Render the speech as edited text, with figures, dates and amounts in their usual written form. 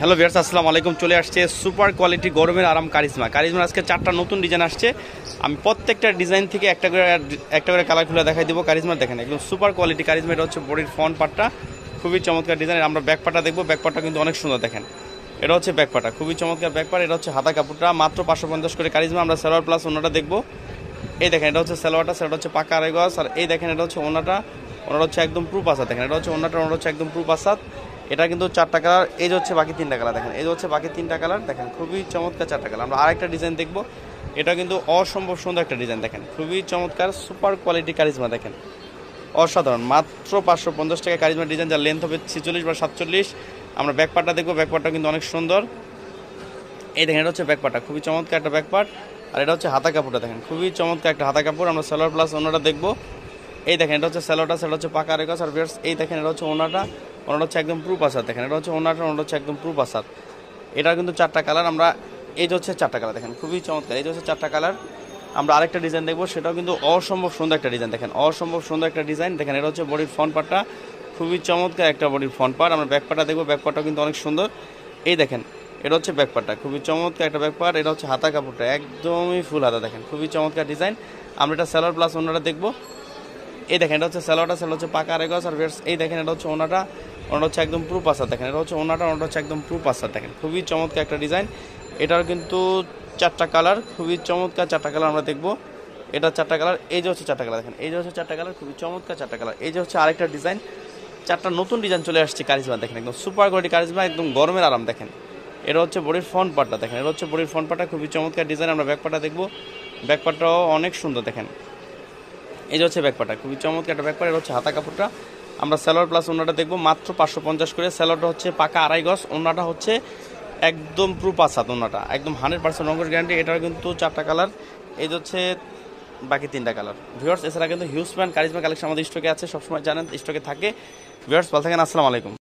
Hello viewers, আসসালামু আলাইকুম। চলে আসছে সুপার কোয়ালিটি গরমের আরাম কারিজমার আজকে 4টা নতুন ডিজাইন আসছে। আমি প্রত্যেকটা ডিজাইন থেকে একটা করে কালার খুলে দেখাই দেবো। কারিজমার দেখেন একদম সুপার কোয়ালিটি কারিজমা। এটা হচ্ছে বডির ফ্রন্ট পার্টটা, খুবই চমৎকার ডিজাইন। আমরা ব্যাক পার্টটা দেখবো, ব্যাক পার্টটা কিন্তু অনেক সুন্দর। দেখেন এটা হচ্ছে ব্যাক পার্টটা, খুবই চমৎকার ব্যাক পার্ট। এটা হচ্ছে হাতা কাপড়টা মাত্র 550 করে কারিজমা। আমরা সালোয়ার প্লাস ওনাটা দেখবো। এই দেখেন এটা হচ্ছে সালোয়ারটা, সেটা হচ্ছে পাকা আড়াই গজ। আর এই দেখেন এটা হচ্ছে ওনাটা হচ্ছে একদম প্রুফ আসাদ। দেখেন এটা হচ্ছে ওনাটা হচ্ছে একদম প্রুফ আসাদ। এটা কিন্তু 4টা কালার, এই যে হচ্ছে বাকি 3টা কালার। দেখেন এই যে হচ্ছে বাকি 3টা কালার। দেখেন খুবই চমৎকার 4টা কালার। আমরা আরেকটা ডিজাইন দেখবো, এটা কিন্তু অসম্ভব সুন্দর একটা ডিজাইন। দেখেন খুবই চমৎকার সুপার কোয়ালিটি কারিজমা। দেখেন অসাধারণ, মাত্র 550 টাকা কারিজমা ডিজাইন, যার লেন্থ হবে 46 বা 47। আমরা ব্যাক পার্টটা দেখবো, ব্যাক পার্টটা কিন্তু অনেক সুন্দর। এই দেখেন এটা হচ্ছে ব্যাক পার্টটা, খুবই চমৎকার একটা ব্যাক পার্ট। আর এটা হচ্ছে হাতা কাপড়টা, দেখেন খুবই চমৎকার একটা হাতা কাপড়। আমরা সালোয়ার প্লাস ওনাটা দেখবো। এই দেখেন এটা হচ্ছে সালোয়ারটা, সেটা হচ্ছে পাকা রেখা। আর ভিউয়ার্স এই দেখেন এটা হচ্ছে ওনাটা হচ্ছে একদম প্রুফ আসাদ। দেখেন এটা হচ্ছে ওনাটা হচ্ছে একদম প্রুফ আসাদ। এটা কিন্তু 4টা কালার। আমরা এই যে হচ্ছে 4টা কালার, দেখেন খুবই চমৎকার। এই যে হচ্ছে 4টা কালার। আমরা আরেকটা ডিজাইন দেখবো, সেটাও কিন্তু অসম্ভব সুন্দর একটা ডিজাইন। দেখেন অসম্ভব সুন্দর একটা ডিজাইন। দেখেন এটা হচ্ছে বডির ফ্রন্ট পার্টটা, খুবই চমৎকার একটা বডির ফ্রন্ট পার্ট। আমরা ব্যাক পার্টটা দেখবো, ব্যাক পার্টটাও কিন্তু অনেক সুন্দর। এই দেখেন এটা হচ্ছে ব্যাক পার্টটা, খুবই চমৎকার একটা ব্যাক পার্ট। এটা হচ্ছে হাতা কাপড়টা একদমই ফুল হাতা। দেখেন খুবই চমৎকার ডিজাইন। আমরা এটা সালোয়ার প্লাস ওনাটা দেখবো। এই দেখেন এটা হচ্ছে সালোয়ারটা, সেটা হচ্ছে পাকা রেগস। আর এই দেখেন এটা হচ্ছে ওনাটা হচ্ছে একদম প্রুফ আসাদ। দেখেন এটা হচ্ছে ওনাটা হচ্ছে একদম প্রুফ আসাদ। দেখেন খুবই চমৎকার একটা ডিজাইন। এটার কিন্তু 4টা কালার, খুবই চমৎকার 4টা কালার আমরা দেখবো। এটা 4টা কালার। এই যে হচ্ছে 4টা কালার। দেখেন এই যে হচ্ছে 4টা কালার, খুবই চমৎকার 4টা কালার। এই যে হচ্ছে আরেকটা ডিজাইন, 4টা নতুন ডিজাইন চলে আসছে কারিজমা। দেখেন একদম সুপার কোয়ালিটি কারিজমা, একদম গরমের আরাম। দেখেন এটা হচ্ছে বডির ফ্রন্ট পার্টটা। দেখেন এটা হচ্ছে বডির ফ্রন্ট পার্টটা, খুবই চমৎকার ডিজাইন। আমরা ব্যাক পার্টটা দেখবো, ব্যাক পার্টটাও অনেক সুন্দর। দেখেন এই যে হচ্ছে ব্যাক পার্টটা, খুবই চমৎকার একটা ব্যাক পার্ট। এটা হচ্ছে হাতা কাপড়টা। আমরা সালোয়ার প্লাস ওনাটা দেখবো মাত্র 550 করে। সালোয়ারটা হচ্ছে পাকা আড়াই গজ, ওনাটা হচ্ছে একদম প্রুফ আসাদ। ওনাটা একদম 100% রঙের গ্যারান্টি। এটার কিন্তু 4টা কালার। এই যে হচ্ছে বাকি 3টা কালার। ভিউয়ার্স এছাড়া কিন্তু হিউজ প্যান্ট কারিজমা কালেকশন আমাদের স্টকে আছে, সবসময় জানেন স্টকে থাকে। ভিউয়ার্স ভালো থাকেন, আসসালামু আলাইকুম।